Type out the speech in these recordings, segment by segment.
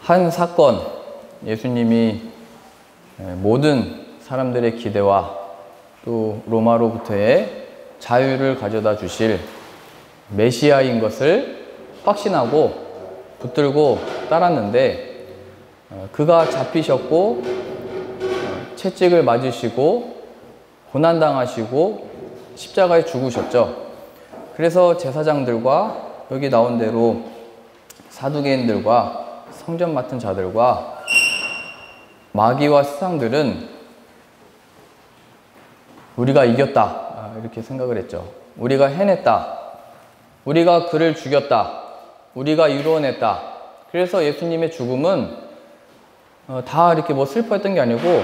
한 사건, 예수님이 모든 사람들의 기대와 또 로마로부터의 자유를 가져다 주실 메시아인 것을 확신하고 붙들고 따랐는데, 그가 잡히셨고 채찍을 맞으시고 고난당하시고 십자가에 죽으셨죠. 그래서 제사장들과 여기 나온 대로 사두개인들과 성전 맡은 자들과 마귀와 세상들은 우리가 이겼다 이렇게 생각을 했죠. 우리가 해냈다, 우리가 그를 죽였다, 우리가 이루어냈다. 그래서 예수님의 죽음은 다 이렇게 뭐 슬퍼했던 게 아니고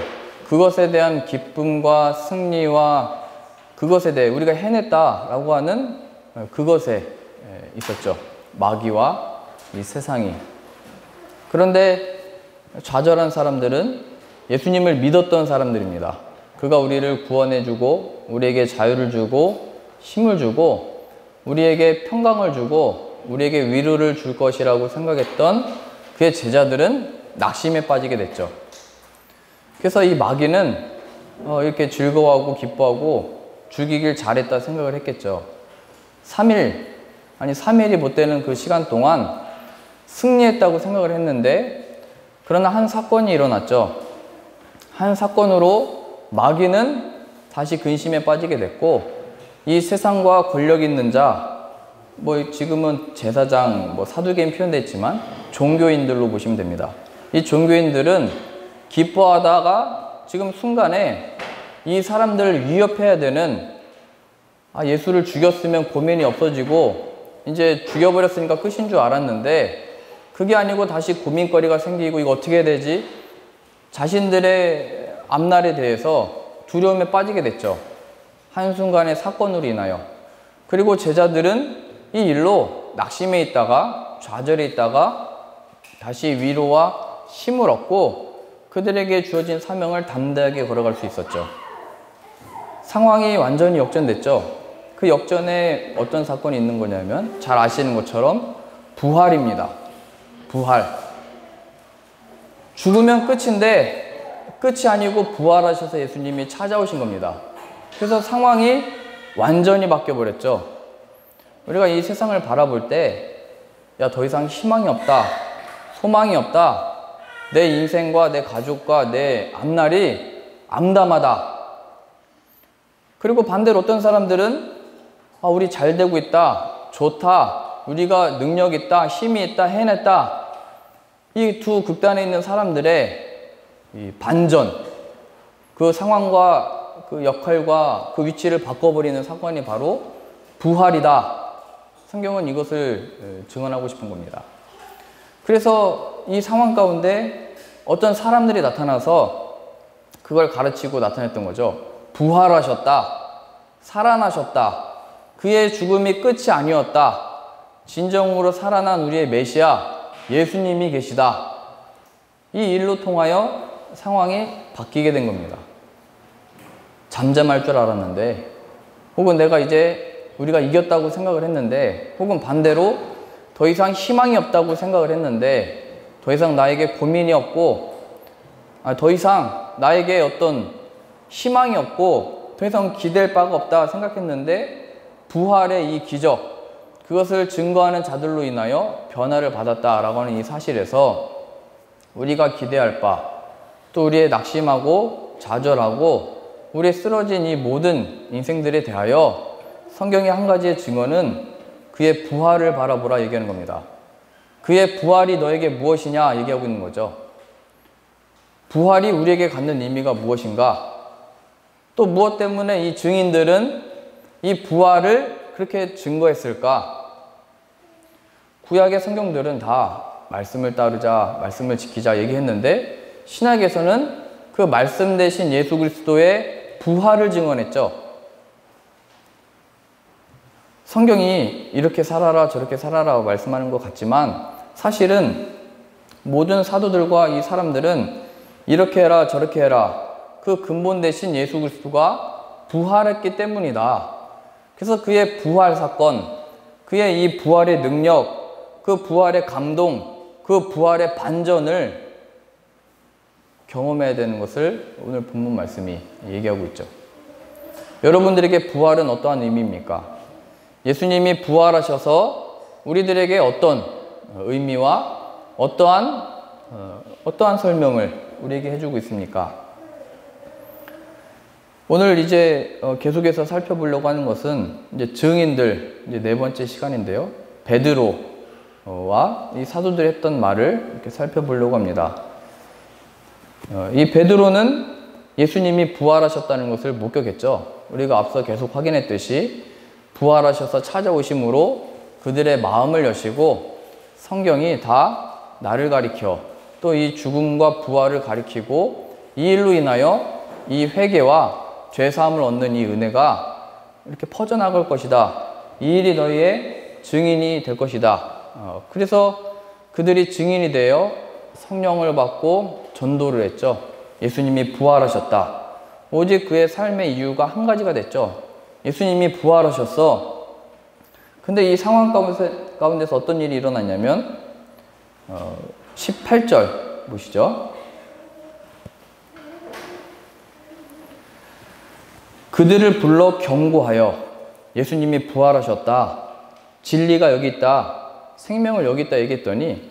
그것에 대한 기쁨과 승리와 그것에 대해 우리가 해냈다라고 하는 그것에 있었죠. 마귀와 이 세상이. 그런데 좌절한 사람들은 예수님을 믿었던 사람들입니다. 그가 우리를 구원해주고 우리에게 자유를 주고 힘을 주고 우리에게 평강을 주고 우리에게 위로를 줄 것이라고 생각했던 그의 제자들은 낙심에 빠지게 됐죠. 그래서 이 마귀는 이렇게 즐거워하고 기뻐하고 죽이길 잘했다 생각을 했겠죠. 3일이 못 되는 그 시간 동안 승리했다고 생각을 했는데, 그러나 한 사건이 일어났죠. 한 사건으로 마귀는 다시 근심에 빠지게 됐고, 이 세상과 권력 있는 자, 뭐 지금은 제사장, 사두개인 표현됐지만 종교인들로 보시면 됩니다. 이 종교인들은 기뻐하다가 지금 순간에 이 사람들을 위협해야 되는, 예수를 죽였으면 고민이 없어지고 이제 죽여버렸으니까 끝인 줄 알았는데 그게 아니고 다시 고민거리가 생기고 이거 어떻게 해야 되지? 자신들의 앞날에 대해서 두려움에 빠지게 됐죠. 한순간의 사건으로 인하여. 그리고 제자들은 이 일로 낙심해 있다가 좌절해 있다가 다시 위로와 힘을 얻고 그들에게 주어진 사명을 담대하게 걸어갈 수 있었죠. 상황이 완전히 역전됐죠. 그 역전에 어떤 사건이 있는 거냐면 잘 아시는 것처럼 부활입니다. 부활. 죽으면 끝인데 끝이 아니고 부활하셔서 예수님이 찾아오신 겁니다. 그래서 상황이 완전히 바뀌어버렸죠. 우리가 이 세상을 바라볼 때 더 이상 희망이 없다, 소망이 없다, 내 인생과 내 가족과 내 앞날이 암담하다. 그리고 반대로 어떤 사람들은 우리 잘 되고 있다, 좋다, 우리가 능력 있다, 힘이 있다, 해냈다. 이 두 극단에 있는 사람들의 이 반전, 그 상황과 그 역할과 그 위치를 바꿔버리는 사건이 바로 부활이다. 성경은 이것을 증언하고 싶은 겁니다. 그래서 이 상황 가운데 어떤 사람들이 나타나서 그걸 가르치고 나타냈던 거죠. 부활하셨다, 살아나셨다, 그의 죽음이 끝이 아니었다, 진정으로 살아난 우리의 메시아 예수님이 계시다. 이 일로 통하여 상황이 바뀌게 된 겁니다. 잠잠할 줄 알았는데, 혹은 내가 이제 우리가 이겼다고 생각을 했는데, 혹은 반대로 더 이상 희망이 없다고 생각을 했는데, 더 이상 나에게 고민이 없고, 더 이상 나에게 어떤 희망이 없고 더 이상 기댈 바가 없다 생각했는데 부활의 이 기적, 그것을 증거하는 자들로 인하여 변화를 받았다라고 하는 이 사실에서 우리가 기대할 바, 또 우리의 낙심하고 좌절하고 우리의 쓰러진 이 모든 인생들에 대하여 성경의 한 가지의 증언은 그의 부활을 바라보라 얘기하는 겁니다. 그의 부활이 너에게 무엇이냐 얘기하고 있는 거죠. 부활이 우리에게 갖는 의미가 무엇인가? 또 무엇 때문에 이 증인들은 이 부활을 그렇게 증거했을까? 구약의 성경들은 다 말씀을 따르자, 말씀을 지키자 얘기했는데 신약에서는 그 말씀 대신 예수 그리스도의 부활을 증언했죠. 성경이 이렇게 살아라 저렇게 살아라 말씀하는 것 같지만 사실은 모든 사도들과 이 사람들은 이렇게 해라 저렇게 해라, 그 근본 대신 예수 그리스도가 부활했기 때문이다. 그래서 그의 부활 사건, 그의 이 부활의 능력, 그 부활의 감동, 그 부활의 반전을 경험해야 되는 것을 오늘 본문 말씀이 얘기하고 있죠. 여러분들에게 부활은 어떠한 의미입니까? 예수님이 부활하셔서 우리들에게 어떤 의미와 어떠한 설명을 우리에게 해주고 있습니까? 오늘 이제 계속해서 살펴보려고 하는 것은 이제 증인들 이제 네 번째 시간인데요. 베드로와 이 사도들이 했던 말을 이렇게 살펴보려고 합니다. 이 베드로는 예수님이 부활하셨다는 것을 목격했죠. 우리가 앞서 계속 확인했듯이 부활하셔서 찾아오심으로 그들의 마음을 여시고 성경이 다 나를 가리켜 또 이 죽음과 부활을 가리키고 이 일로 인하여 이 회개와 죄사함을 얻는 이 은혜가 이렇게 퍼져나갈 것이다. 이 일이 너희의 증인이 될 것이다. 그래서 그들이 증인이 되어 성령을 받고 전도를 했죠. 예수님이 부활하셨다. 오직 그의 삶의 이유가 한 가지가 됐죠. 예수님이 부활하셨어. 근데 이 상황 가운데서 어떤 일이 일어났냐면 18절 보시죠. 그들을 불러 경고하여 예수님이 부활하셨다. 진리가 여기 있다. 생명을 여기 있다 얘기했더니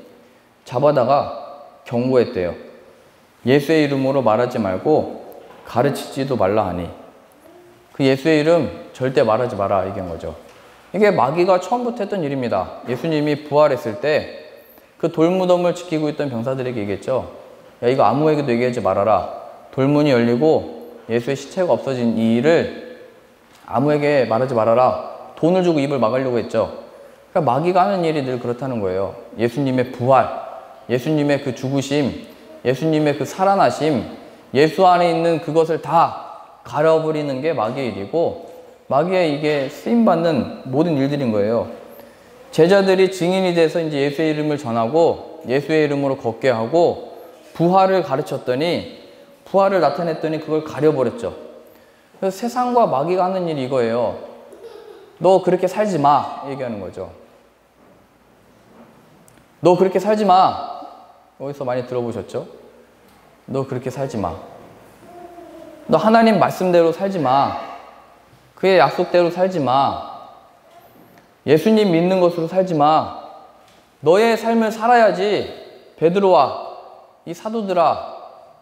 잡아다가 경고했대요. 예수의 이름으로 말하지 말고 가르치지도 말라 하니 그 예수의 이름 절대 말하지 마라 얘기한 거죠. 이게 마귀가 처음부터 했던 일입니다. 예수님이 부활했을 때 그 돌무덤을 지키고 있던 병사들에게 얘기했죠. 야, 이거 아무에게도 얘기하지 말아라. 돌문이 열리고 예수의 시체가 없어진 이 일을 아무에게 말하지 말아라. 돈을 주고 입을 막으려고 했죠. 그러니까 마귀가 하는 일이 늘 그렇다는 거예요. 예수님의 부활, 예수님의 그 죽으심, 예수님의 그 살아나심, 예수 안에 있는 그것을 다 가려버리는 게 마귀의 일이고 마귀의 이게 쓰임받는 모든 일들인 거예요. 제자들이 증인이 돼서 이제 예수의 이름을 전하고 예수의 이름으로 걷게 하고 부활을 가르쳤더니 부활을 나타냈더니 그걸 가려버렸죠. 그래서 세상과 마귀가 하는 일이 이거예요. 너 그렇게 살지 마 얘기하는 거죠. 너 그렇게 살지 마. 어디서 많이 들어보셨죠? 너 그렇게 살지 마. 너 하나님 말씀대로 살지 마. 그의 약속대로 살지 마. 예수님 믿는 것으로 살지 마. 너의 삶을 살아야지. 베드로와 이 사도들아,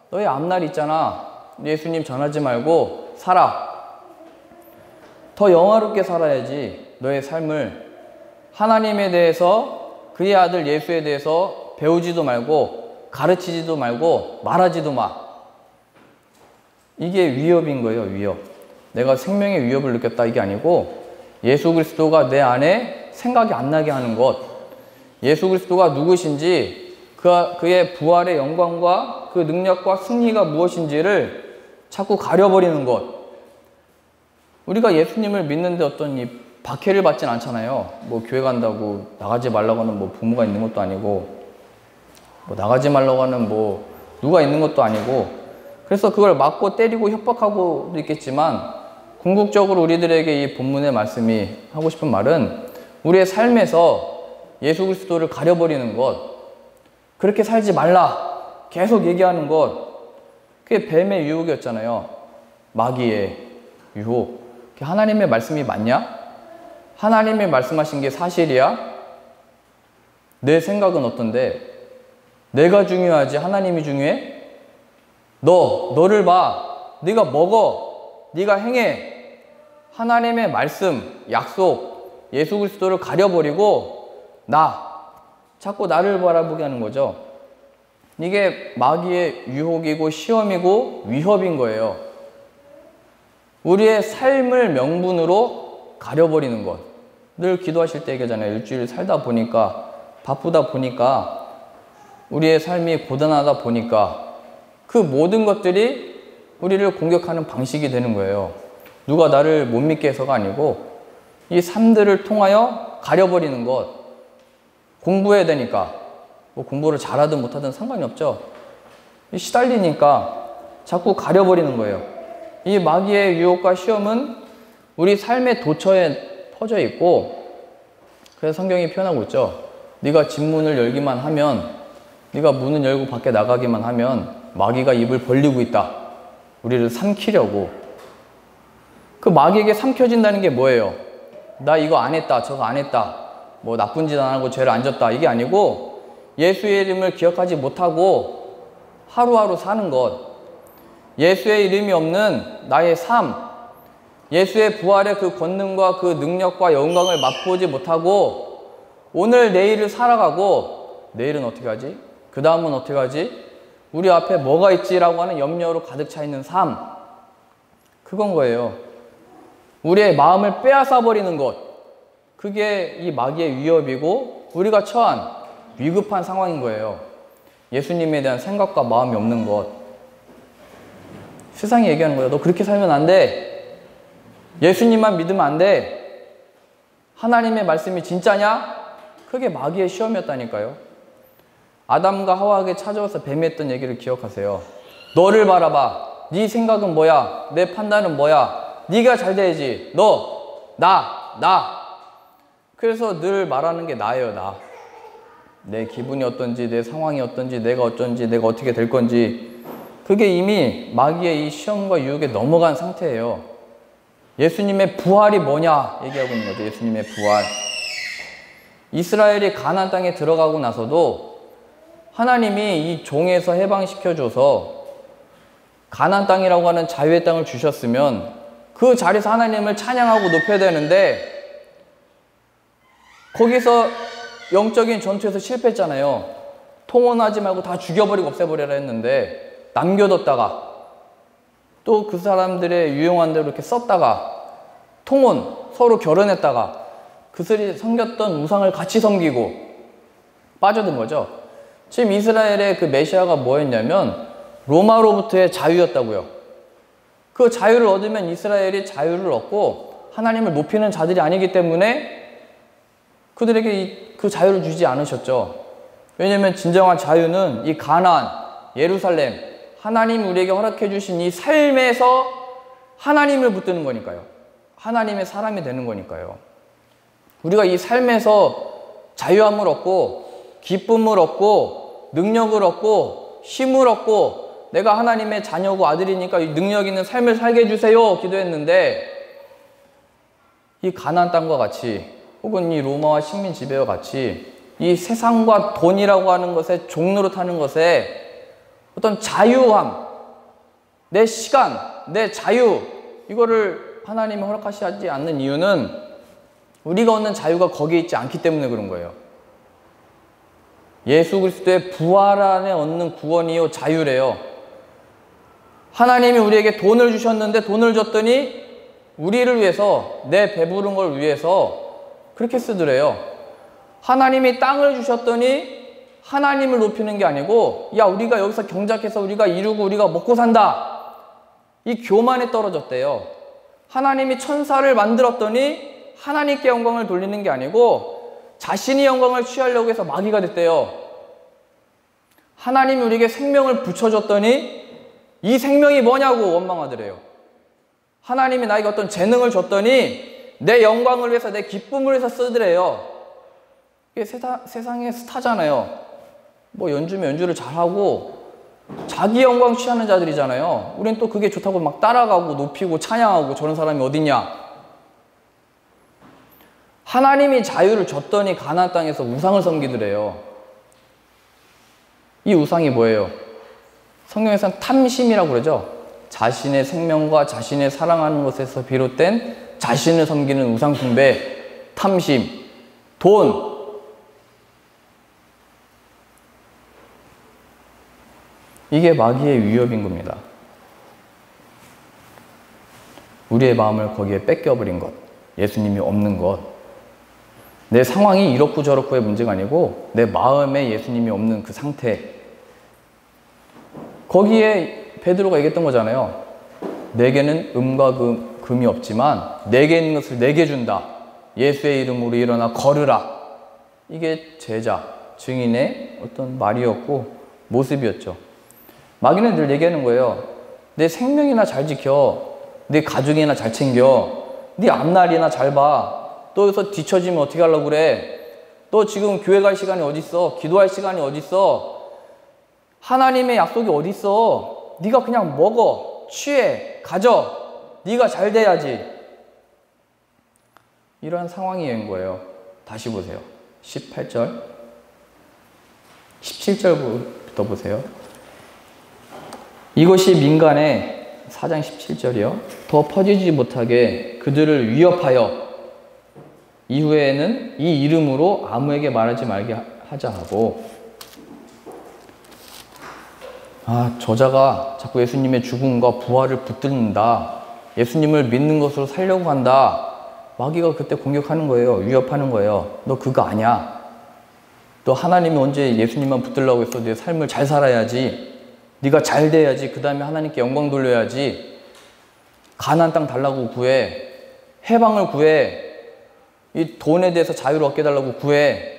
너의 앞날이 있잖아. 예수님 전하지 말고 살아. 더 영화롭게 살아야지. 너의 삶을 하나님에 대해서 그의 아들 예수에 대해서 배우지도 말고 가르치지도 말고 말하지도 마. 이게 위협인 거예요. 위협. 내가 생명의 위협을 느꼈다 이게 아니고 예수 그리스도가 내 안에 생각이 안 나게 하는 것, 예수 그리스도가 누구신지 그의 부활의 영광과 그 능력과 승리가 무엇인지를 자꾸 가려버리는 것. 우리가 예수님을 믿는데 어떤 이 박해를 받진 않잖아요. 뭐 교회 간다고 나가지 말라고 하는 뭐 부모가 있는 것도 아니고 뭐 나가지 말라고 하는 뭐 누가 있는 것도 아니고 그래서 그걸 맞고 때리고 협박하고도 있겠지만 궁극적으로 우리들에게 이 본문의 말씀이 하고 싶은 말은 우리의 삶에서 예수 그리스도를 가려버리는 것, 그렇게 살지 말라 계속 얘기하는 것, 그게 뱀의 유혹이었잖아요. 마귀의 유혹. 하나님의 말씀이 맞냐? 하나님이 말씀하신 게 사실이야? 내 생각은 어떤데? 내가 중요하지 하나님이 중요해? 너를 봐. 네가 먹어. 네가 행해. 하나님의 말씀, 약속, 예수 그리스도를 가려버리고 자꾸 나를 바라보게 하는 거죠. 이게 마귀의 유혹이고 시험이고 위협인 거예요. 우리의 삶을 명분으로 가려버리는 것. 늘 기도하실 때 얘기하잖아요. 일주일 살다 보니까 바쁘다 보니까 우리의 삶이 고단하다 보니까 그 모든 것들이 우리를 공격하는 방식이 되는 거예요. 누가 나를 못 믿게 해서가 아니고 이 삶들을 통하여 가려버리는 것. 공부해야 되니까 뭐 공부를 잘하든 못하든 상관이 없죠. 시달리니까 자꾸 가려버리는 거예요. 이 마귀의 유혹과 시험은 우리 삶의 도처에 퍼져 있고 그래서 성경이 표현하고 있죠. 네가 진문을 열기만 하면 네가 문을 열고 밖에 나가기만 하면 마귀가 입을 벌리고 있다. 우리를 삼키려고. 그 마귀에게 삼켜진다는 게 뭐예요? 나 이거 안 했다, 저거 안 했다, 뭐 나쁜 짓 안 하고 죄를 안 졌다, 이게 아니고 예수의 이름을 기억하지 못하고 하루하루 사는 것, 예수의 이름이 없는 나의 삶, 예수의 부활의 그 권능과 그 능력과 영광을 맛보지 못하고 오늘 내일을 살아가고, 내일은 어떻게 하지? 그 다음은 어떻게 하지? 우리 앞에 뭐가 있지라고 하는 염려로 가득 차 있는 삶, 그건 거예요. 우리의 마음을 빼앗아 버리는 것, 그게 이 마귀의 위협이고 우리가 처한 위급한 상황인 거예요. 예수님에 대한 생각과 마음이 없는 것. 세상이 얘기하는 거예요. 너 그렇게 살면 안 돼. 예수님만 믿으면 안 돼. 하나님의 말씀이 진짜냐? 그게 마귀의 시험이었다니까요. 아담과 하와에게 찾아와서 뱀이 했던 얘기를 기억하세요. 너를 바라봐. 네 생각은 뭐야? 내 판단은 뭐야? 네가 잘 돼야지. 너, 나. 그래서 늘 말하는 게 나예요, 나. 내 기분이 어떤지, 내 상황이 어떤지, 내가 어쩐지, 내가 어떻게 될 건지, 그게 이미 마귀의 이 시험과 유혹에 넘어간 상태예요. 예수님의 부활이 뭐냐 얘기하고 있는 거죠. 예수님의 부활. 이스라엘이 가나안 땅에 들어가고 나서도 하나님이 이 종에서 해방시켜줘서 가나안 땅이라고 하는 자유의 땅을 주셨으면 그 자리에서 하나님을 찬양하고 높여야 되는데, 거기서 영적인 전투에서 실패했잖아요. 통혼하지 말고 다 죽여버리고 없애버리라 했는데 남겨뒀다가 또 그 사람들의 유용한 대로 이렇게 썼다가 통혼, 서로 결혼했다가 그들이 섬겼던 우상을 같이 섬기고 빠져든 거죠. 지금 이스라엘의 그 메시아가 뭐였냐면 로마로부터의 자유였다고요. 그 자유를 얻으면 이스라엘이 자유를 얻고 하나님을 높이는 자들이 아니기 때문에 그들에게 그 자유를 주지 않으셨죠. 왜냐하면 진정한 자유는 이 가나안, 예루살렘, 하나님이 우리에게 허락해 주신 이 삶에서 하나님을 붙드는 거니까요. 하나님의 사람이 되는 거니까요. 우리가 이 삶에서 자유함을 얻고 기쁨을 얻고 능력을 얻고 힘을 얻고 내가 하나님의 자녀고 아들이니까 이 능력 있는 삶을 살게 해주세요 기도했는데, 이 가나안 땅과 같이 혹은 이 로마와 식민 지배와 같이 이 세상과 돈이라고 하는 것에 종로로 타는 것에 어떤 자유함, 내 시간, 내 자유, 이거를 하나님이 허락하시지 않는 이유는 우리가 얻는 자유가 거기에 있지 않기 때문에 그런 거예요. 예수 그리스도의 부활 안에 얻는 구원이요 자유래요. 하나님이 우리에게 돈을 주셨는데 돈을 줬더니 우리를 위해서, 내 배부른 걸 위해서 그렇게 쓰더래요. 하나님이 땅을 주셨더니 하나님을 높이는 게 아니고, 야, 우리가 여기서 경작해서 우리가 이루고 우리가 먹고 산다, 이 교만에 떨어졌대요. 하나님이 천사를 만들었더니 하나님께 영광을 돌리는 게 아니고 자신이 영광을 취하려고 해서 마귀가 됐대요. 하나님이 우리에게 생명을 붙여줬더니 이 생명이 뭐냐고 원망하더래요. 하나님이 나에게 어떤 재능을 줬더니 내 영광을 위해서, 내 기쁨을 위해서 쓰더래요. 이게 세상의 스타잖아요. 뭐 연주면 연주를 잘하고 자기 영광 취하는 자들이잖아요. 우린 또 그게 좋다고 막 따라가고 높이고 찬양하고, 저런 사람이 어딨냐. 하나님이 자유를 줬더니 가나안 땅에서 우상을 섬기더래요. 이 우상이 뭐예요? 성경에서는 탐심이라고 그러죠. 자신의 생명과 자신의 사랑하는 것에서 비롯된 자신을 섬기는 우상 숭배, 탐심, 돈. 이게 마귀의 위협인 겁니다. 우리의 마음을 거기에 뺏겨버린 것, 예수님이 없는 것. 내 상황이 이렇고 저렇고의 문제가 아니고 내 마음에 예수님이 없는 그 상태. 거기에 베드로가 얘기했던 거잖아요. 내게는 음과 금이 없지만 내게 있는 것을 내게 준다. 예수의 이름으로 일어나 걸으라. 이게 제자, 증인의 어떤 말이었고 모습이었죠. 마귀는 늘 얘기하는 거예요. 내 생명이나 잘 지켜. 네 가족이나 잘 챙겨. 네 앞날이나 잘 봐. 또 여기서 뒤처지면 어떻게 하려고 그래? 너 지금 교회 갈 시간이 어딨어? 기도할 시간이 어딨어? 하나님의 약속이 어디 있어? 네가 그냥 먹어, 취해, 가져. 네가 잘 돼야지. 이런 상황이 된 거예요. 다시 보세요. 18절, 17절부터 보세요. 이것이 민간에 4장 17절이요. 더 퍼지지 못하게 그들을 위협하여 이후에는 이 이름으로 아무에게 말하지 말게 하자 하고, 저자가 자꾸 예수님의 죽음과 부활을 붙들는다. 예수님을 믿는 것으로 살려고 한다. 마귀가 그때 공격하는 거예요. 위협하는 거예요. 너 그거 아니야. 너 하나님이 언제 예수님만 붙들라고 했어. 내 삶을 잘 살아야지. 네가 잘 돼야지. 그 다음에 하나님께 영광 돌려야지. 가나안 땅 달라고 구해. 해방을 구해. 이 돈에 대해서 자유를 얻게 달라고 구해.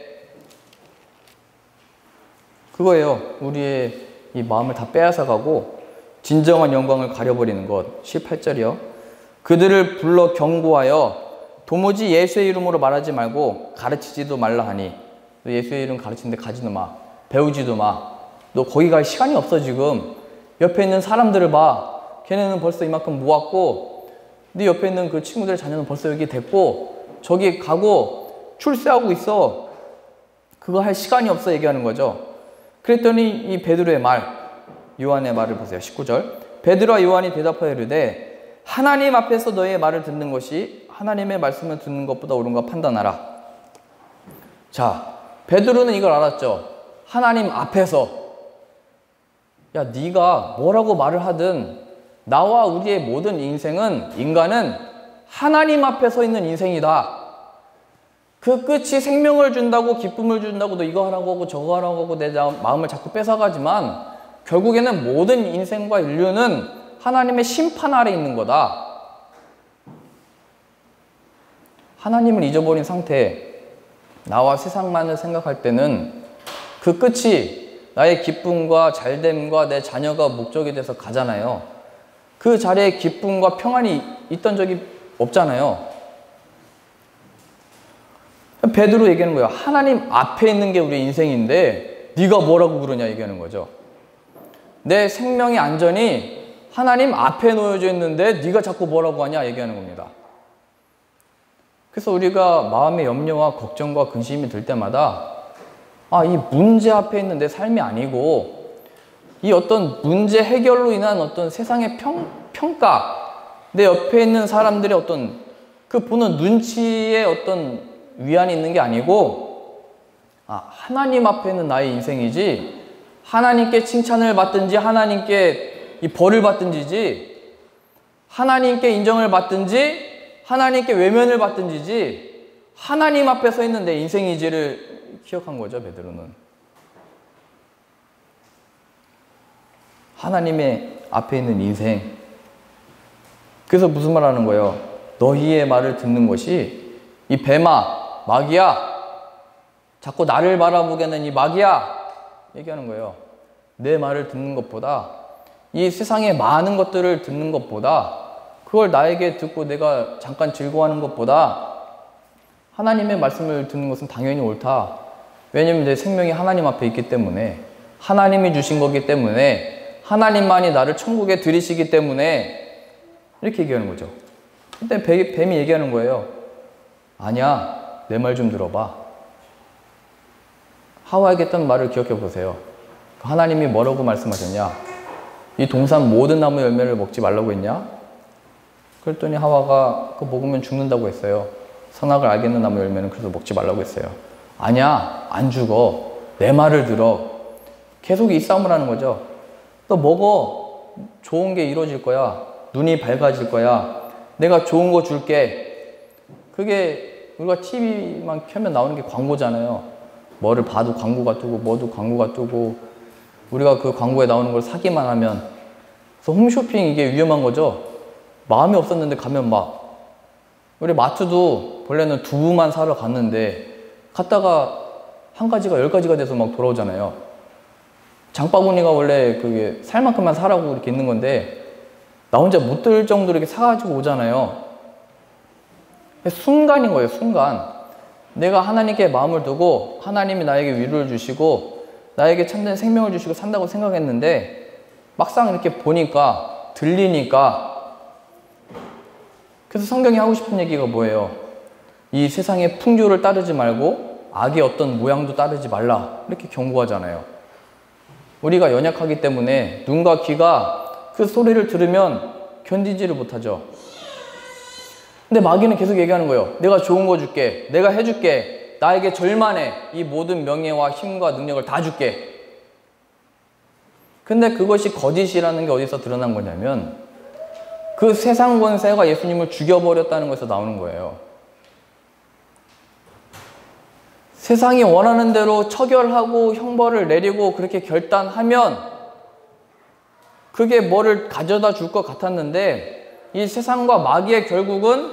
그거예요. 우리의 이 마음을 다 빼앗아가고 진정한 영광을 가려버리는 것. 18절이요. 그들을 불러 경고하여 도무지 예수의 이름으로 말하지 말고 가르치지도 말라 하니. 너 예수의 이름 가르치는데 가지도 마. 배우지도 마. 너 거기 갈 시간이 없어 지금. 옆에 있는 사람들을 봐. 걔네는 벌써 이만큼 모았고 네 옆에 있는 그 친구들의 자녀는 벌써 여기 됐고 저기 가고 출세하고 있어. 그거 할 시간이 없어 얘기하는 거죠. 그랬더니 이 베드로의 말, 요한의 말을 보세요. 19절. 베드로와 요한이 대답하여 이르되 하나님 앞에서 너의 말을 듣는 것이 하나님의 말씀을 듣는 것보다 옳은가 판단하라. 자, 베드로는 이걸 알았죠. 하나님 앞에서. 야, 네가 뭐라고 말을 하든 나와 우리의 모든 인간은 하나님 앞에 서 있는 인생이다. 그 끝이 생명을 준다고 기쁨을 준다고 너 이거 하라고 하고 저거 하라고 하고 내 마음을 자꾸 뺏어가지만 결국에는 모든 인생과 인류는 하나님의 심판 아래 있는 거다. 하나님을 잊어버린 상태, 나와 세상만을 생각할 때는 그 끝이 나의 기쁨과 잘됨과 내 자녀가 목적이 돼서 가잖아요. 그 자리에 기쁨과 평안이 있던 적이 없잖아요. 베드로 얘기하는 거예요. 하나님 앞에 있는 게 우리 인생인데 네가 뭐라고 그러냐 얘기하는 거죠. 내 생명의 안전이 하나님 앞에 놓여져 있는데 네가 자꾸 뭐라고 하냐 얘기하는 겁니다. 그래서 우리가 마음의 염려와 걱정과 근심이 들 때마다 이 문제 앞에 있는 내 삶이 아니고 이 어떤 문제 해결로 인한 어떤 세상의 평가, 내 옆에 있는 사람들의 어떤 그 보는 눈치에 어떤 위안이 있는 게 아니고 하나님 앞에 있는 나의 인생이지 하나님께 칭찬을 받든지 하나님께 이 벌을 받든지지 하나님께 인정을 받든지 하나님께 외면을 받든지지 하나님 앞에 서 있는 내 인생이지를 기억한 거죠. 베드로는 하나님의 앞에 있는 인생. 그래서 무슨 말 하는 거예요? 너희의 말을 듣는 것이 이 뱀아 마귀야, 자꾸 나를 바라보게 하는 이 마귀야 얘기하는 거예요. 내 말을 듣는 것보다 이 세상의 많은 것들을 듣는 것보다 그걸 나에게 듣고 내가 잠깐 즐거워하는 것보다 하나님의 말씀을 듣는 것은 당연히 옳다. 왜냐하면 내 생명이 하나님 앞에 있기 때문에, 하나님이 주신 거기 때문에, 하나님만이 나를 천국에 들이시기 때문에 이렇게 얘기하는 거죠. 근데 뱀이 얘기하는 거예요. 아니야, 내 말 좀 들어봐. 하와에게 했던 말을 기억해 보세요. 하나님이 뭐라고 말씀하셨냐? 이 동산 모든 나무 열매를 먹지 말라고 했냐? 그랬더니 하와가 그거 먹으면 죽는다고 했어요. 선악을 알겠는 나무 열매는 그래서 먹지 말라고 했어요. 아니야, 안 죽어. 내 말을 들어. 계속 이 싸움을 하는 거죠. 너 먹어. 좋은 게 이루어질 거야. 눈이 밝아질 거야. 내가 좋은 거 줄게. 그게 우리가 TV만 켜면 나오는 게 광고잖아요. 뭐를 봐도 광고가 뜨고 뭐도 광고가 뜨고 우리가 그 광고에 나오는 걸 사기만 하면. 그래서 홈쇼핑 이게 위험한 거죠. 마음이 없었는데 가면 막 우리 마트도 원래는 두부만 사러 갔는데 갔다가 한 가지가 10가지가 돼서 막 돌아오잖아요. 장바구니가 원래 그게 살 만큼만 사라고 이렇게 있는 건데 나 혼자 못 들 정도로 이렇게 사가지고 오잖아요. 순간인 거예요, 순간. 내가 하나님께 마음을 두고 하나님이 나에게 위로를 주시고 나에게 참된 생명을 주시고 산다고 생각했는데 막상 이렇게 보니까 들리니까 그래서 성경이 하고 싶은 얘기가 뭐예요? 이 세상의 풍조를 따르지 말고 악의 어떤 모양도 따르지 말라 이렇게 경고하잖아요. 우리가 연약하기 때문에 눈과 귀가 그 소리를 들으면 견디지를 못하죠. 근데 마귀는 계속 얘기하는 거예요. 내가 좋은 거 줄게. 내가 해줄게. 나에게 절만해. 이 모든 명예와 힘과 능력을 다 줄게. 근데 그것이 거짓이라는 게 어디서 드러난 거냐면 그 세상 권세가 예수님을 죽여버렸다는 것에서 나오는 거예요. 세상이 원하는 대로 처결하고 형벌을 내리고 그렇게 결단하면 그게 뭐를 가져다 줄 것 같았는데 이 세상과 마귀의 결국은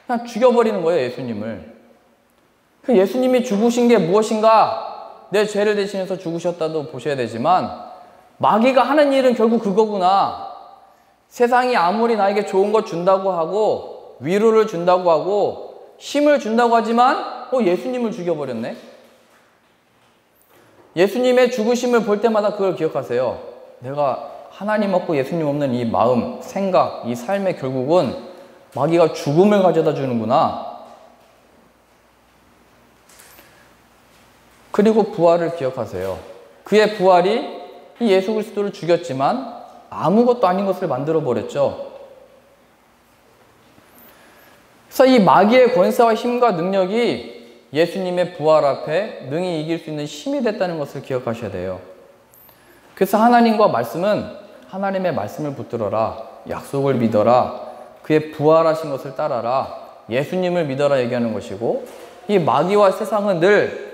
그냥 죽여버리는 거예요, 예수님을. 예수님이 죽으신 게 무엇인가? 내 죄를 대신해서 죽으셨다도 보셔야 되지만 마귀가 하는 일은 결국 그거구나. 세상이 아무리 나에게 좋은 거 준다고 하고 위로를 준다고 하고 힘을 준다고 하지만 예수님을 죽여버렸네? 예수님의 죽으심을 볼 때마다 그걸 기억하세요. 내가 하나님 없고 예수님 없는 이 마음, 생각, 이 삶의 결국은 마귀가 죽음을 가져다 주는구나. 그리고 부활을 기억하세요. 그의 부활이 이 예수 그리스도를 죽였지만 아무것도 아닌 것을 만들어 버렸죠. 그래서 이 마귀의 권세와 힘과 능력이 예수님의 부활 앞에 능히 이길 수 있는 힘이 됐다는 것을 기억하셔야 돼요. 그래서 하나님과 말씀은 하나님의 말씀을 붙들어라. 약속을 믿어라. 그의 부활하신 것을 따라라. 예수님을 믿어라 얘기하는 것이고 이 마귀와 세상은 늘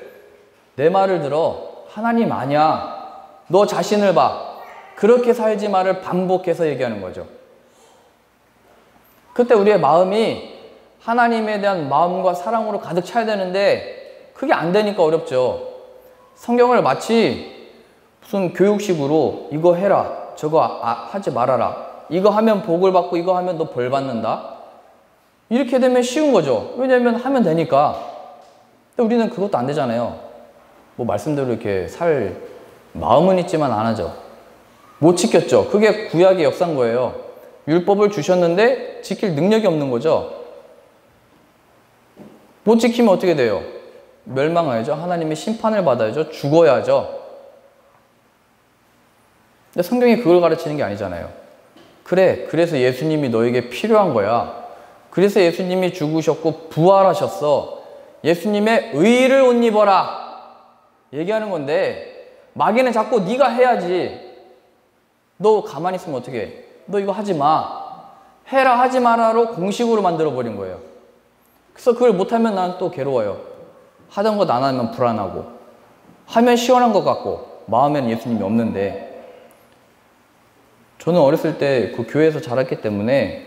내 말을 들어. 하나님 아니야. 너 자신을 봐. 그렇게 살지 말을 반복해서 얘기하는 거죠. 그때 우리의 마음이 하나님에 대한 마음과 사랑으로 가득 차야 되는데 그게 안 되니까 어렵죠. 성경을 마치 무슨 교육식으로 이거 해라. 저거 하지 말아라. 이거 하면 복을 받고 이거 하면 너 벌 받는다. 이렇게 되면 쉬운 거죠. 왜냐하면 하면 되니까. 근데 우리는 그것도 안 되잖아요. 뭐 말씀대로 이렇게 살 마음은 있지만 안 하죠. 못 지켰죠. 그게 구약의 역사인 거예요. 율법을 주셨는데 지킬 능력이 없는 거죠. 못 지키면 어떻게 돼요? 멸망해야죠. 하나님의 심판을 받아야죠. 죽어야죠. 근데 성경이 그걸 가르치는 게 아니잖아요. 그래, 그래서 예수님이 너에게 필요한 거야. 그래서 예수님이 죽으셨고 부활하셨어. 예수님의 의를 옷 입어라. 얘기하는 건데 마귀는 자꾸 네가 해야지. 너 가만히 있으면 어떻게 해? 너 이거 하지 마. 해라 하지 마라로 공식으로 만들어버린 거예요. 그래서 그걸 못하면 난 또 괴로워요. 하던 것 안 하면 불안하고 하면 시원한 것 같고 마음에는 예수님이 없는데 저는 어렸을 때 그 교회에서 자랐기 때문에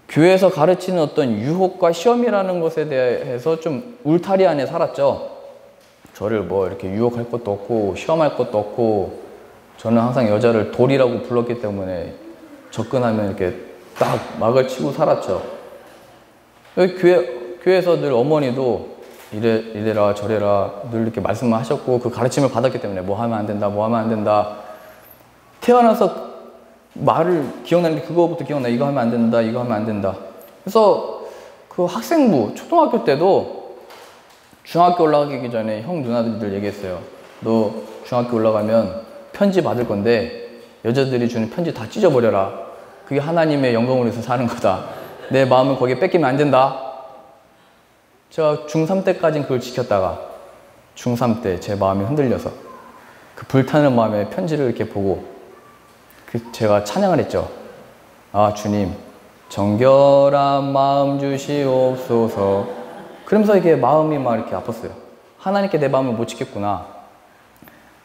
교회에서 가르치는 어떤 유혹과 시험이라는 것에 대해서 좀 울타리 안에 살았죠. 저를 뭐 이렇게 유혹할 것도 없고 시험할 것도 없고 저는 항상 여자를 돌이라고 불렀기 때문에 접근하면 이렇게 딱 막을 치고 살았죠. 교회에서 늘 어머니도 이래라 저래라 늘 이렇게 말씀을 하셨고 그 가르침을 받았기 때문에 뭐 하면 안 된다 뭐 하면 안 된다. 태어나서 말을 기억나는 게 그거부터 기억나. 이거 하면 안 된다 이거 하면 안 된다. 그래서 그 학생부 초등학교 때도 중학교 올라가기 전에 형 누나들 얘기했어요. 너 중학교 올라가면 편지 받을 건데 여자들이 주는 편지 다 찢어버려라. 그게 하나님의 영광을 위해서 사는 거다. 내 마음을 거기에 뺏기면 안 된다. 제가 중3 때까지는 그걸 지켰다가 중3 때 제 마음이 흔들려서 그 불타는 마음에 편지를 이렇게 보고 제가 찬양을 했죠. 아 주님 정결한 마음 주시옵소서. 그러면서 이게 마음이 막 이렇게 아팠어요. 하나님께 내 마음을 못 지켰구나.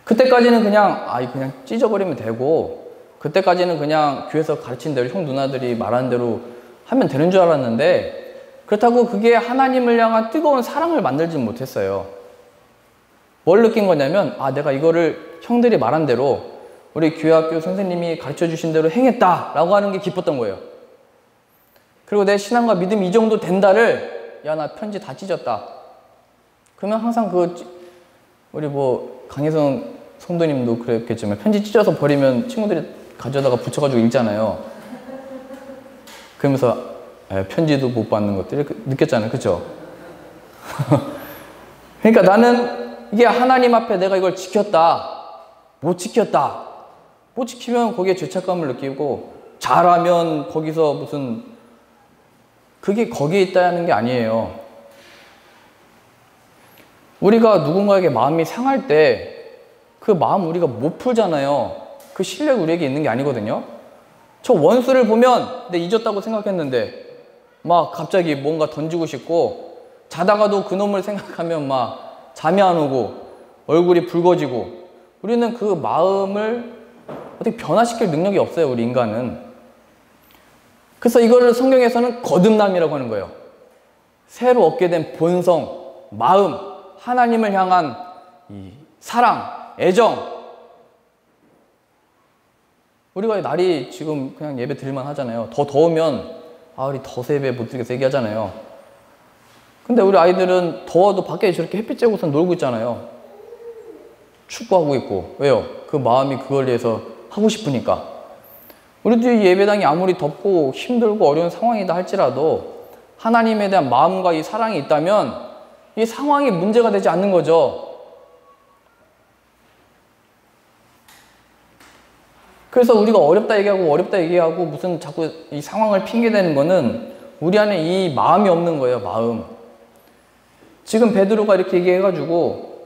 그때까지는 그냥 찢어버리면 되고 그때까지는 그냥 교회에서 가르친 대로 형 누나들이 말하는 대로 하면 되는 줄 알았는데 그렇다고 그게 하나님을 향한 뜨거운 사랑을 만들지 못했어요. 뭘 느낀 거냐면 내가 이거를 형들이 말한 대로 우리 교회학교 선생님이 가르쳐 주신 대로 행했다 라고 하는 게 기뻤던 거예요. 그리고 내 신앙과 믿음이 이 정도 된다를 야 나 편지 다 찢었다. 그러면 항상 우리 뭐 강혜성 성도님도 그랬겠지만 편지 찢어서 버리면 친구들이 가져다가 붙여가지고 읽잖아요. 그러면서 편지도 못 받는 것들 느꼈잖아요. 그쵸? 그러니까 나는 이게 하나님 앞에 내가 이걸 지켰다, 못 지켰다, 못 지키면 거기에 죄책감을 느끼고 잘하면 거기서 무슨 그게 거기에 있다는 게 아니에요. 우리가 누군가에게 마음이 상할 때 그 마음 우리가 못 풀잖아요. 그 실력이 우리에게 있는 게 아니거든요. 저 원수를 보면 내 잊었다고 생각했는데 막 갑자기 뭔가 던지고 싶고 자다가도 그놈을 생각하면 막 잠이 안 오고 얼굴이 붉어지고 우리는 그 마음을 어떻게 변화시킬 능력이 없어요. 우리 인간은. 그래서 이거를 성경에서는 거듭남이라고 하는 거예요. 새로 얻게 된 본성, 마음, 하나님을 향한 이 사랑, 애정. 우리가 날이 지금 그냥 예배 드릴만 하잖아요. 더 더우면 우리 더서 예배 못 드리겠어 얘기하잖아요. 근데 우리 아이들은 더워도 밖에 저렇게 햇빛 쬐고서 놀고 있잖아요. 축구하고 있고. 왜요? 그 마음이 그걸 위해서 하고 싶으니까. 우리도 이 예배당이 아무리 덥고 힘들고 어려운 상황이다 할지라도 하나님에 대한 마음과 이 사랑이 있다면 이 상황이 문제가 되지 않는 거죠. 그래서 우리가 어렵다 얘기하고 무슨 자꾸 이 상황을 핑계대는 거는 우리 안에 이 마음이 없는 거예요. 마음. 지금 베드로가 이렇게 얘기해가지고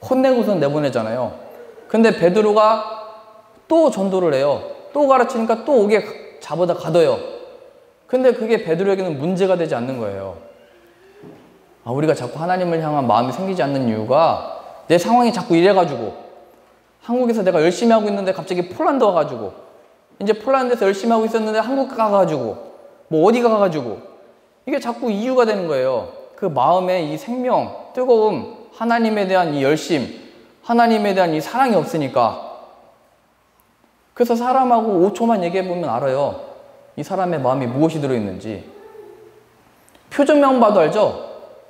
혼내고선 내보내잖아요. 근데 베드로가 또 전도를 해요. 또 가르치니까 또 옥에 잡아다 가둬요. 근데 그게 베드로에게는 문제가 되지 않는 거예요. 우리가 자꾸 하나님을 향한 마음이 생기지 않는 이유가 내 상황이 자꾸 이래가지고 한국에서 내가 열심히 하고 있는데 갑자기 폴란드 와가지고 이제 폴란드에서 열심히 하고 있었는데 한국 가가지고 뭐 어디 가가지고 이게 자꾸 이유가 되는 거예요. 그 마음의 이 생명, 뜨거움, 하나님에 대한 이 열심, 하나님에 대한 이 사랑이 없으니까. 그래서 사람하고 5초만 얘기해보면 알아요. 이 사람의 마음이 무엇이 들어있는지. 표정만 봐도 알죠?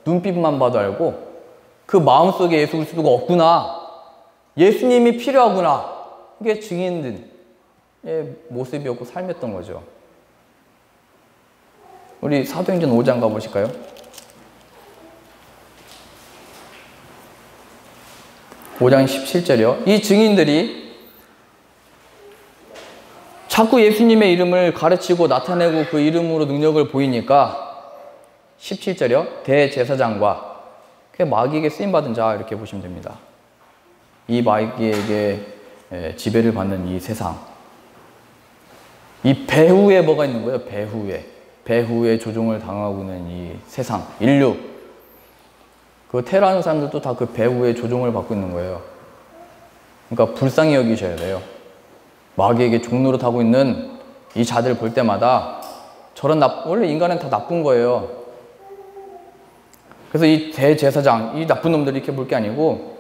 눈빛만 봐도 알고 그 마음속에 예수 그리스도가 없구나. 예수님이 필요하구나. 이게 증인들의 모습이었고 삶이었던 거죠. 우리 사도행전 5장 가보실까요? (5장 17절이요) 이 증인들이 자꾸 예수님의 이름을 가르치고 나타내고 그 이름으로 능력을 보이니까 17절이요. 대제사장과 그 마귀에게 쓰임받은 자 이렇게 보시면 됩니다. 이 마귀에게 지배를 받는 이 세상, 이 배후에 뭐가 있는 거예요? 배후에 조종을 당하고 있는 이 세상, 인류. 그 테러하는 사람들도 다 그 배후에 조종을 받고 있는 거예요. 그러니까 불쌍히 여기셔야 돼요. 마귀에게 종노릇 하고 있는 이 자들 볼 때마다 저런 원래 인간은 다 나쁜 거예요. 그래서 이 대제사장, 이 나쁜 놈들이 이렇게 볼 게 아니고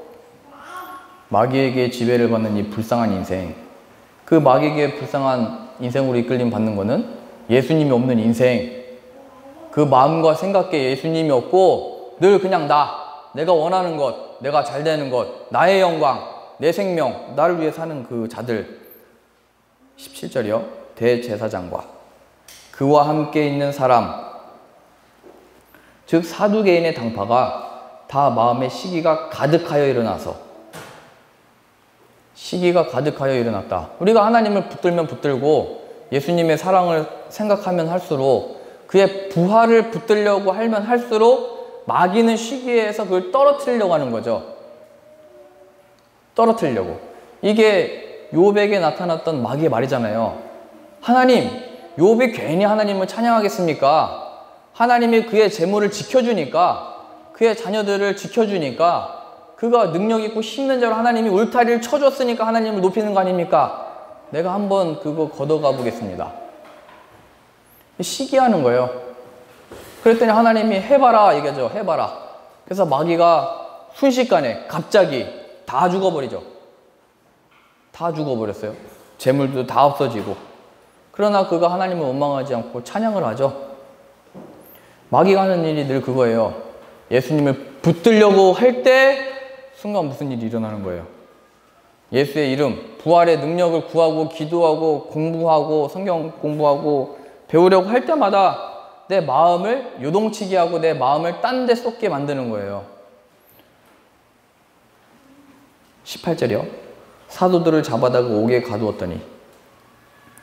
마귀에게 지배를 받는 이 불쌍한 인생, 그 마귀에게 불쌍한 인생으로 이끌림 받는 거는 예수님이 없는 인생, 그 마음과 생각에 예수님이 없고 늘 그냥 내가 원하는 것, 내가 잘 되는 것, 나의 영광, 내 생명, 나를 위해 사는 그 자들. 17절이요. 대제사장과 그와 함께 있는 사람, 즉 사두개인의 당파가 다 마음에 시기가 가득하여 일어났다. 우리가 하나님을 붙들면 붙들고 예수님의 사랑을 생각하면 할수록 그의 부활을 붙들려고 하면 할수록 마귀는 시기에서 그걸 떨어뜨리려고 하는 거죠. 떨어뜨리려고. 이게 욥에게 나타났던 마귀의 말이잖아요. 하나님, 욥이 괜히 하나님을 찬양하겠습니까? 하나님이 그의 재물을 지켜주니까, 그의 자녀들을 지켜주니까, 그가 능력 있고 힘있는 자로 하나님이 울타리를 쳐줬으니까 하나님을 높이는 거 아닙니까? 내가 한번 그거 걷어가 보겠습니다. 시기하는 거예요. 그랬더니 하나님이 해봐라 얘기하죠. 해봐라. 그래서 마귀가 순식간에 갑자기 다 죽어버리죠. 다 죽어버렸어요. 재물도 다 없어지고. 그러나 그가 하나님을 원망하지 않고 찬양을 하죠. 마귀가 하는 일이 늘 그거예요. 예수님을 붙들려고 할 때 순간 무슨 일이 일어나는 거예요? 예수의 이름, 부활의 능력을 구하고 기도하고 공부하고 성경 공부하고 배우려고 할 때마다 내 마음을 요동치게 하고 내 마음을 딴 데 쏟게 만드는 거예요. 18절이요. 사도들을 잡아다가 옥에 가두었더니.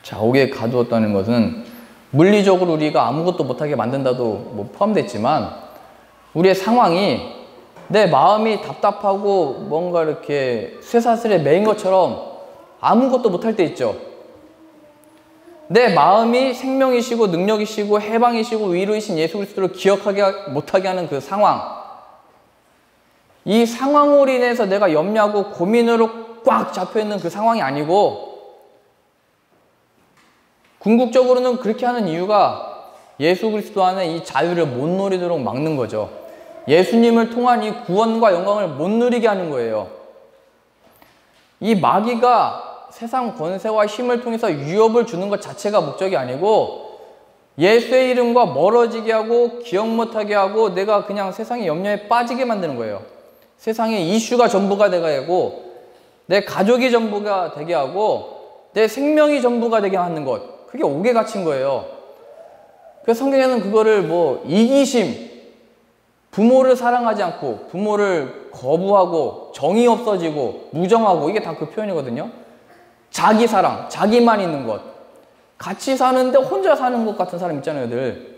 자, 옥에 가두었다는 것은 물리적으로 우리가 아무것도 못하게 만든다도 뭐 포함됐지만 우리의 상황이 내 마음이 답답하고 뭔가 이렇게 쇠사슬에 매인 것처럼 아무것도 못할 때 있죠. 내 마음이 생명이시고 능력이시고 해방이시고 위로이신 예수 그리스도를 기억하게 못하게 하는 그 상황, 이 상황으로 인해서 내가 염려하고 고민으로 꽉 잡혀있는 그 상황이 아니고, 궁극적으로는 그렇게 하는 이유가 예수 그리스도 안에 이 자유를 못 누리도록 막는 거죠. 예수님을 통한 이 구원과 영광을 못 누리게 하는 거예요. 이 마귀가 세상 권세와 힘을 통해서 유업을 주는 것 자체가 목적이 아니고 예수의 이름과 멀어지게 하고 기억 못하게 하고 내가 그냥 세상의 염려에 빠지게 만드는 거예요. 세상의 이슈가 전부가 되게 하고 내 가족이 전부가 되게 하고 내 생명이 전부가 되게 하는 것, 그게 옥에 갇힌 거예요. 그래서 성경에는 그거를 뭐 이기심, 부모를 사랑하지 않고 부모를 거부하고 정이 없어지고 무정하고, 이게 다 그 표현이거든요. 자기 사랑, 자기만 있는 것, 같이 사는데 혼자 사는 것 같은 사람 있잖아요, 늘.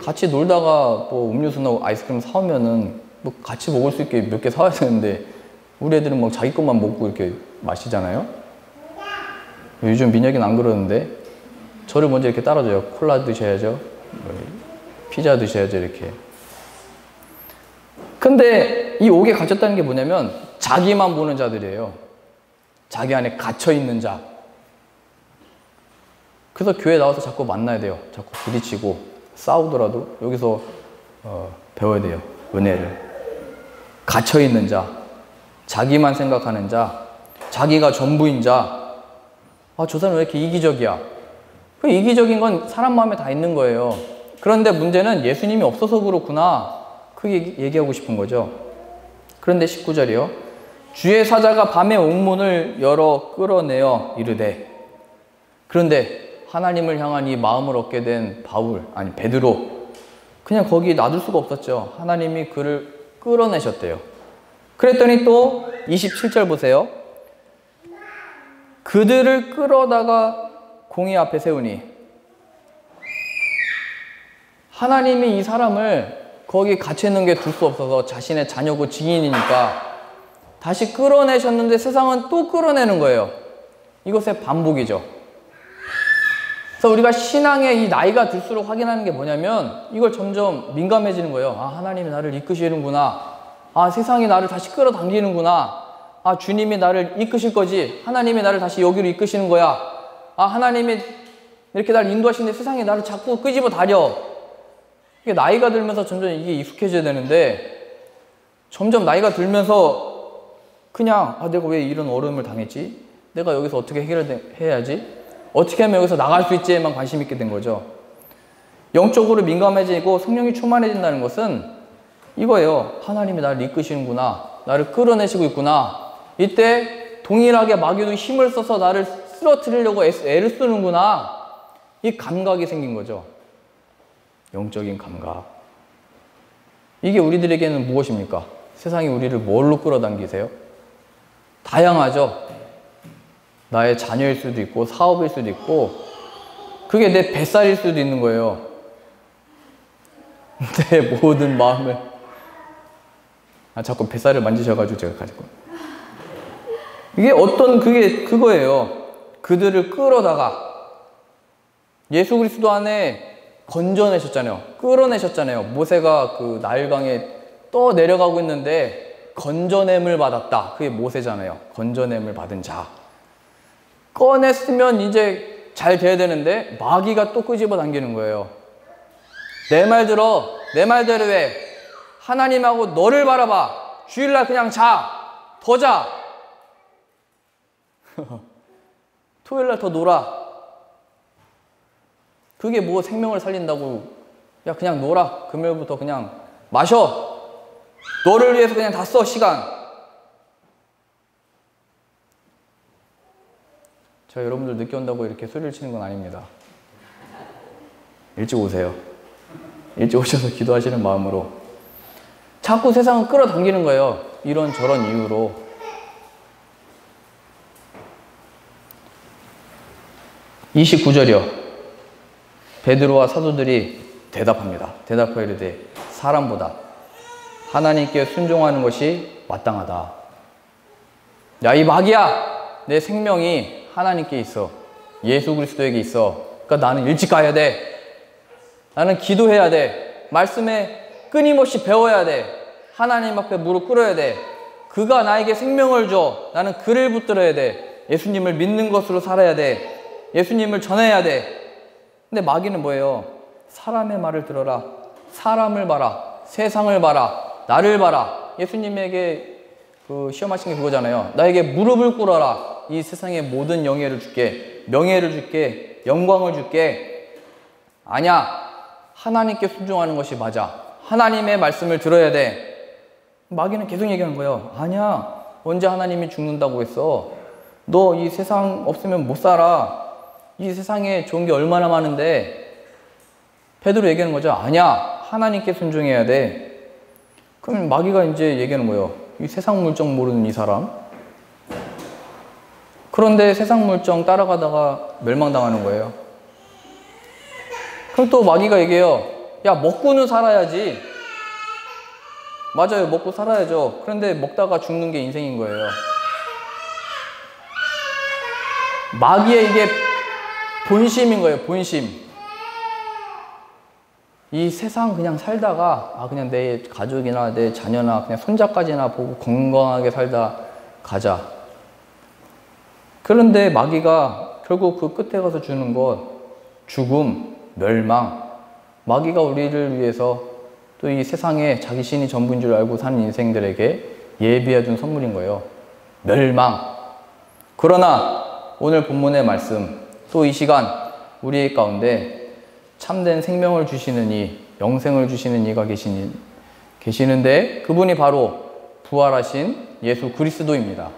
같이 놀다가 뭐 음료수나 아이스크림 사오면은 뭐 같이 먹을 수 있게 몇 개 사와야 되는데 우리 애들은 뭐 자기 것만 먹고 이렇게 마시잖아요. 요즘 민혁이는 안 그러는데 저를 먼저 이렇게 따라줘요. 콜라 드셔야죠, 피자 드셔야죠, 이렇게. 근데 이 옥에 갇혔다는 게 뭐냐면 자기만 보는 자들이에요. 자기 안에 갇혀있는 자. 그래서 교회 나와서 자꾸 만나야 돼요. 자꾸 부딪히고 싸우더라도 여기서 배워야 돼요, 은혜를. 갇혀있는 자, 자기만 생각하는 자, 자기가 전부인 자. 아, 저 사람 왜 이렇게 이기적이야? 그 이기적인 건 사람 마음에 다 있는 거예요. 그런데 문제는 예수님이 없어서 그렇구나, 그 얘기하고 싶은 거죠. 그런데 19절이요. 주의 사자가 밤에 옥문을 열어 끌어내어 이르되. 그런데 하나님을 향한 이 마음을 얻게 된 베드로, 그냥 거기 놔둘 수가 없었죠. 하나님이 그를 끌어내셨대요. 그랬더니 또 27절 보세요. 그들을 끌어다가 공의 앞에 세우니. 하나님이 이 사람을 거기 갇혀있는 게 둘 수 없어서 자신의 자녀고 증인이니까 다시 끌어내셨는데 세상은 또 끌어내는 거예요. 이것의 반복이죠. 그래서 우리가 신앙의 이 나이가 들수록 확인하는 게 뭐냐면 이걸 점점 민감해지는 거예요. 아, 하나님이 나를 이끄시는구나. 아, 세상이 나를 다시 끌어당기는구나. 아, 주님이 나를 이끄실 거지. 하나님이 나를 다시 여기로 이끄시는 거야. 아, 하나님이 이렇게 나를 인도하시는데 세상이 나를 자꾸 끄집어 다려. 이게 나이가 들면서 점점 이게 익숙해져야 되는데 점점 나이가 들면서 그냥 내가 왜 이런 어려움을 당했지? 내가 여기서 어떻게 해야지? 어떻게 하면 여기서 나갈 수 있지에만 관심 있게 된 거죠. 영적으로 민감해지고 성령이 충만해진다는 것은 이거예요. 하나님이 나를 이끄시는구나. 나를 끌어내시고 있구나. 이때 동일하게 마귀도 힘을 써서 나를 쓰러뜨리려고 애를 쓰는구나. 이 감각이 생긴 거죠. 영적인 감각. 이게 우리들에게는 무엇입니까? 세상이 우리를 뭘로 끌어당기세요? 다양하죠. 나의 자녀일 수도 있고 사업일 수도 있고 그게 내 뱃살일 수도 있는 거예요. 내 모든 마음을 자꾸 뱃살을 만지셔가지고 제가 가지고 이게 그게 그거예요. 그들을 끌어다가 예수 그리스도 안에 건져내셨잖아요. 끌어내셨잖아요. 모세가 그 나일강에 떠 내려가고 있는데 건져냄을 받았다. 그게 모세잖아요. 건져냄을 받은 자. 꺼냈으면 이제 잘 돼야 되는데 마귀가 또 끄집어 당기는 거예요. 내 말 들어. 내 말대로 해. 하나님하고 너를 바라봐. 주일날 그냥 자. 더 자. 토요일날 더 놀아. 그게 뭐 생명을 살린다고. 야, 그냥 놀아. 금요일부터 그냥 마셔. 너를 위해서 그냥 다 써, 시간. 저 여러분들 늦게 온다고 이렇게 소리를 치는 건 아닙니다. 일찍 오세요. 일찍 오셔서 기도하시는 마음으로. 자꾸 세상을 끌어당기는 거예요. 이런 저런 이유로. (29절이요) 베드로와 사도들이 대답합니다. 대답하여 이르되 사람보다 하나님께 순종하는 것이 마땅하다. 야, 이 마귀야! 내 생명이 하나님께 있어. 예수 그리스도에게 있어. 그러니까 나는 일찍 가야 돼. 나는 기도해야 돼. 말씀에 끊임없이 배워야 돼. 하나님 앞에 무릎 꿇어야 돼. 그가 나에게 생명을 줘. 나는 그를 붙들어야 돼. 예수님을 믿는 것으로 살아야 돼. 예수님을 전해야 돼. 근데 마귀는 뭐예요? 사람의 말을 들어라. 사람을 봐라. 세상을 봐라. 나를 봐라. 예수님에게 시험하신 게 그거잖아요. 나에게 무릎을 꿇어라. 이 세상의 모든 영예를 줄게. 명예를 줄게. 영광을 줄게. 아니야. 하나님께 순종하는 것이 맞아. 하나님의 말씀을 들어야 돼. 마귀는 계속 얘기하는 거예요. 아니야. 언제 하나님이 죽는다고 했어? 너 이 세상 없으면 못 살아. 이 세상에 좋은 게 얼마나 많은데. 베드로 얘기하는 거죠. 아니야. 하나님께 순종해야 돼. 그럼 마귀가 이제 얘기하는 거예요. 이 세상 물정 모르는 이 사람. 그런데 세상 물정 따라가다가 멸망당하는 거예요. 그럼 또 마귀가 얘기해요. 야, 먹고는 살아야지. 맞아요. 먹고 살아야죠. 그런데 먹다가 죽는 게 인생인 거예요. 마귀의 이게 본심인 거예요. 본심. 이 세상 그냥 살다가 그냥 내 가족이나 내 자녀나 그냥 손자까지나 보고 건강하게 살다 가자. 그런데 마귀가 결국 그 끝에 가서 주는 것, 죽음, 멸망. 마귀가 우리를 위해서 또 이 세상에 자기 신이 전부인 줄 알고 사는 인생들에게 예비해 준 선물인 거예요. 멸망. 그러나 오늘 본문의 말씀, 또 이 시간 우리 가운데 참된 생명을 주시는 이, 영생을 주시는 이가 계시는데 그분이 바로 부활하신 예수 그리스도입니다.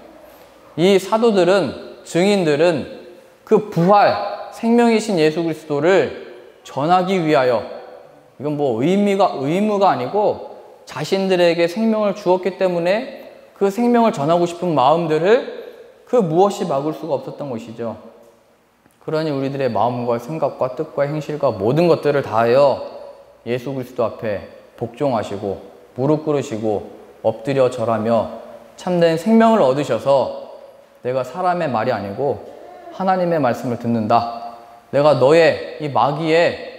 이 사도들은, 증인들은 그 부활, 생명이신 예수 그리스도를 전하기 위하여, 이건 뭐 의무가 아니고 자신들에게 생명을 주었기 때문에 그 생명을 전하고 싶은 마음들을 그 무엇이 막을 수가 없었던 것이죠. 그러니 우리들의 마음과 생각과 뜻과 행실과 모든 것들을 다하여 예수 그리스도 앞에 복종하시고 무릎 꿇으시고 엎드려 절하며 참된 생명을 얻으셔서 내가 사람의 말이 아니고 하나님의 말씀을 듣는다. 내가 너의 이 마귀의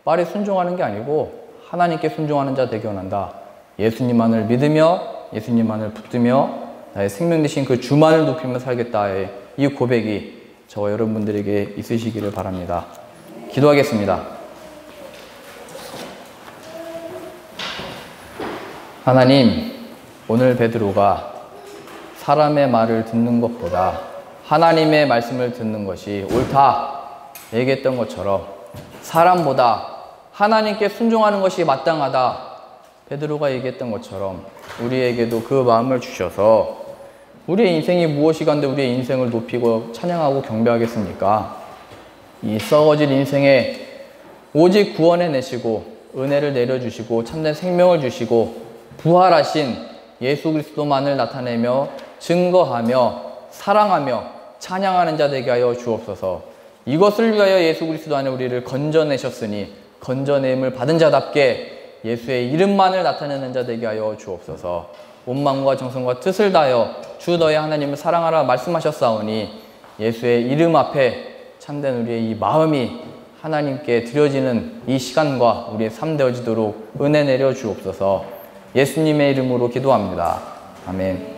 말에 순종하는 게 아니고 하나님께 순종하는 자 되게 원한다. 예수님만을 믿으며 예수님만을 붙들며 나의 생명 되신 그 주만을 높이며 살겠다의 이 고백이 저와 여러분들에게 있으시기를 바랍니다. 기도하겠습니다. 하나님, 오늘 베드로가 사람의 말을 듣는 것보다 하나님의 말씀을 듣는 것이 옳다 얘기했던 것처럼 사람보다 하나님께 순종하는 것이 마땅하다 베드로가 얘기했던 것처럼 우리에게도 그 마음을 주셔서 우리의 인생이 무엇이간데 우리의 인생을 높이고 찬양하고 경배하겠습니까? 이 썩어질 인생에 오직 구원해내시고 은혜를 내려주시고 참된 생명을 주시고 부활하신 예수 그리스도만을 나타내며 증거하며 사랑하며 찬양하는 자 되게 하여 주옵소서. 이것을 위하여 예수 그리스도 안에 우리를 건져내셨으니 건져냄을 받은 자답게 예수의 이름만을 나타내는 자 되게 하여 주옵소서. 온 마음과 정성과 뜻을 다하여 주 너의 하나님을 사랑하라 말씀하셨사오니 예수의 이름 앞에 참된 우리의 이 마음이 하나님께 드려지는 이 시간과 우리의 삶 되어지도록 은혜 내려 주옵소서. 예수님의 이름으로 기도합니다. 아멘.